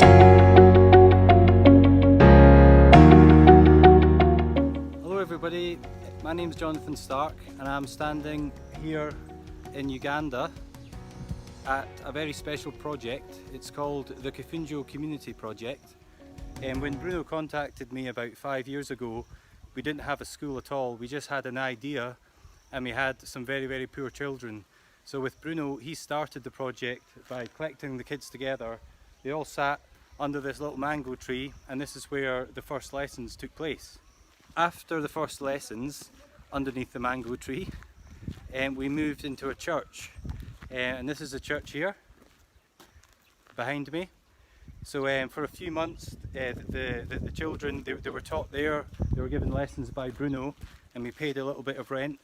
Hello everybody, my name is Jonathan Stark and I'm standing here in Uganda at a very special project. It's called the Kafunjo Community Project. And when Bruno contacted me about 5 years ago, we didn't have a school at all. We just had an idea and we had some very poor children. So with Bruno, he started the project by collecting the kids together. They all sat under this little mango tree and this is where the first lessons took place. After the first lessons underneath the mango tree, we moved into a church, and this is the church here behind me. So for a few months the children, they were taught there, they were given lessons by Bruno, and we paid a little bit of rent.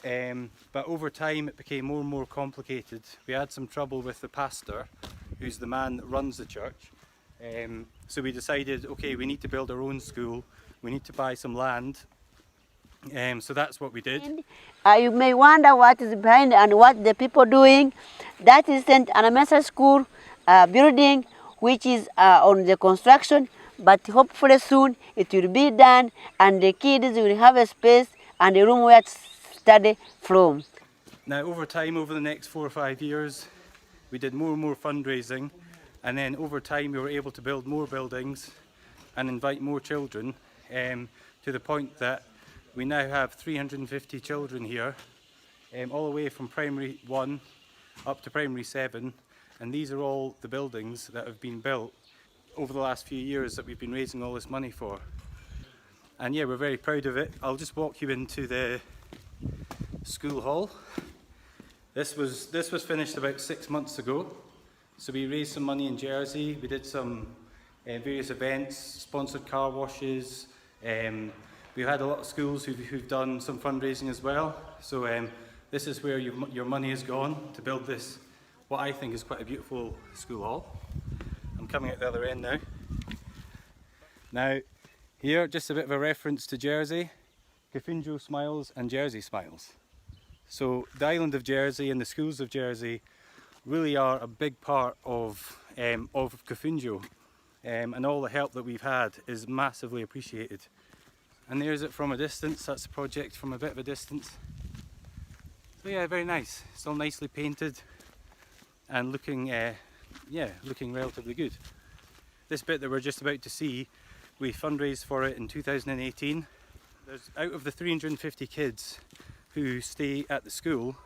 But over time it became more and more complicated. We had some trouble with the pastor, who's the man that runs the church. So we decided, okay, we need to build our own school. We need to buy some land, so that's what we did. You may wonder what is behind and what the people doing. That is St. Anamesa School building, which is on the construction, but hopefully soon it will be done and the kids will have a space and a room where to study from. Now over time, over the next 4 or 5 years, we did more and more fundraising, and then over time we were able to build more buildings and invite more children. To the point that we now have 350 children here, all the way from primary 1 up to primary 7, and these are all the buildings that have been built over the last few years that we've been raising all this money for. And yeah, we're very proud of it. I'll just walk you into the school hall. This was finished about 6 months ago. So we raised some money in Jersey, we did some various events, sponsored car washes. We've had a lot of schools who've done some fundraising as well. So this is where your money has gone to build this, what I think is quite a beautiful school hall. I'm coming at the other end now. Now here, just a bit of a reference to Jersey. Kafunjo smiles and Jersey smiles. So the island of Jersey and the schools of Jersey really are a big part of Kafunjo. And all the help that we've had is massively appreciated. And there's it from a distance. That's the project from a bit of a distance. So yeah, very nice. It's all nicely painted and looking relatively good. This bit that we're just about to see, we fundraised for it in 2018. There's, out of the 350 kids who stay at the school,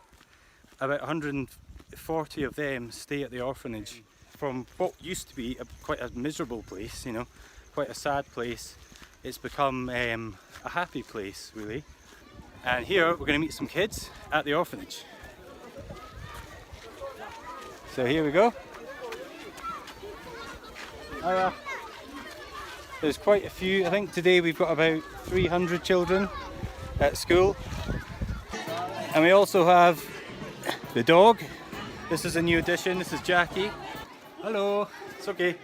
about 140 of them stay at the orphanage. From what used to be quite a miserable place, you know, quite a sad place, it's become a happy place, really. And here we're going to meet some kids at the orphanage. So here we go. Hiya. There's quite a few. I think today we've got about 300 children at school. And we also have the dog. This is a new addition. This is Jackie. Hello, it's okay.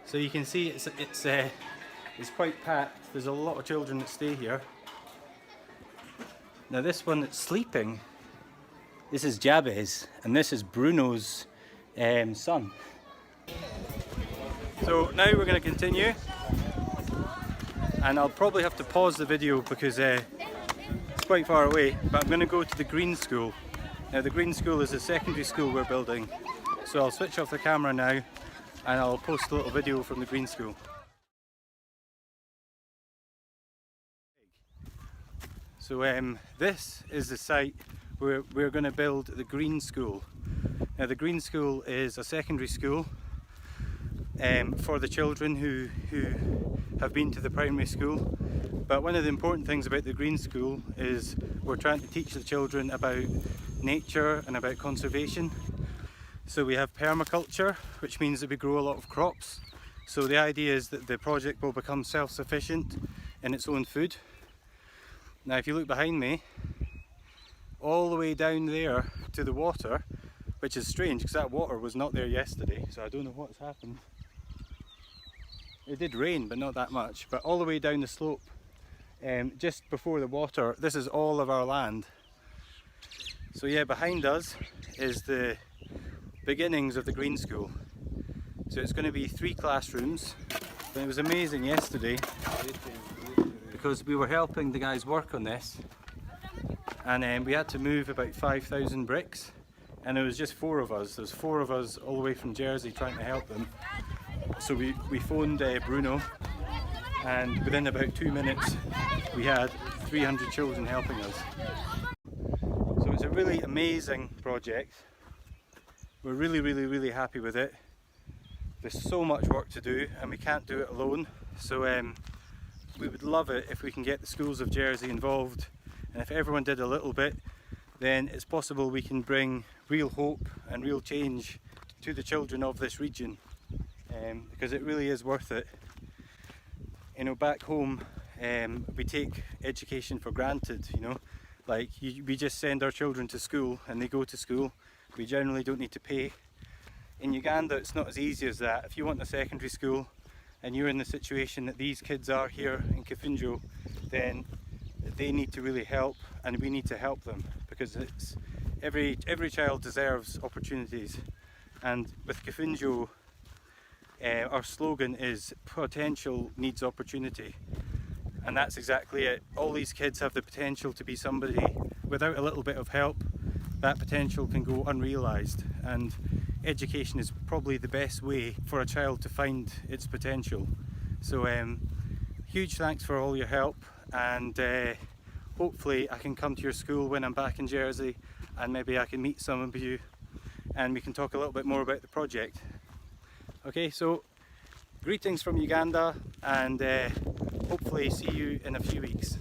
So you can see it's quite packed. There's a lot of children that stay here. Now this one that's sleeping, this is Jabez, and this is Bruno's son. So now we're going to continue, and I'll probably have to pause the video because it's quite far away, but I'm going to go to the Green School. Now the Green School is a secondary school we're building. So I'll switch off the camera now and I'll post a little video from the Green School. So this is the site where we're going to build the Green School. Now the Green School is a secondary school for the children who have been to the primary school. But one of the important things about the Green School is we're trying to teach the children about nature and about conservation. So we have permaculture, which means that we grow a lot of crops. So the idea is that the project will become self-sufficient in its own food. Now if you look behind me, all the way down there to the water, which is strange because that water was not there yesterday, so I don't know what's happened. It did rain, but not that much. But all the way down the slope, just before the water, this is all of our land. So yeah, behind us is the beginnings of the Green School. So it's going to be 3 classrooms. But it was amazing yesterday because we were helping the guys work on this, and we had to move about 5,000 bricks, and there was just 4 of us. There was 4 of us all the way from Jersey trying to help them. So we phoned Bruno, and within about 2 minutes we had 300 children helping us. So it's a really amazing project. We're really happy with it. There's so much work to do and we can't do it alone. So we would love it if we can get the schools of Jersey involved, and if everyone did a little bit, then it's possible we can bring real hope and real change to the children of this region, because it really is worth it. You know, back home we take education for granted, you know, like we just send our children to school and they go to school. We generally don't need to pay. In Uganda it's not as easy as that. If you want a secondary school and you're in the situation that these kids are here in Kafunjo, then they need to really help, and we need to help them, because it's every child deserves opportunities. And with Kafunjo, our slogan is potential needs opportunity, and that's exactly it. All these kids have the potential to be somebody. Without a little bit of help, that potential can go unrealised, and education is probably the best way for a child to find its potential. So huge thanks for all your help, and hopefully I can come to your school when I'm back in Jersey, and maybe I can meet some of you and we can talk a little bit more about the project. Okay, so greetings from Uganda, and hopefully see you in a few weeks.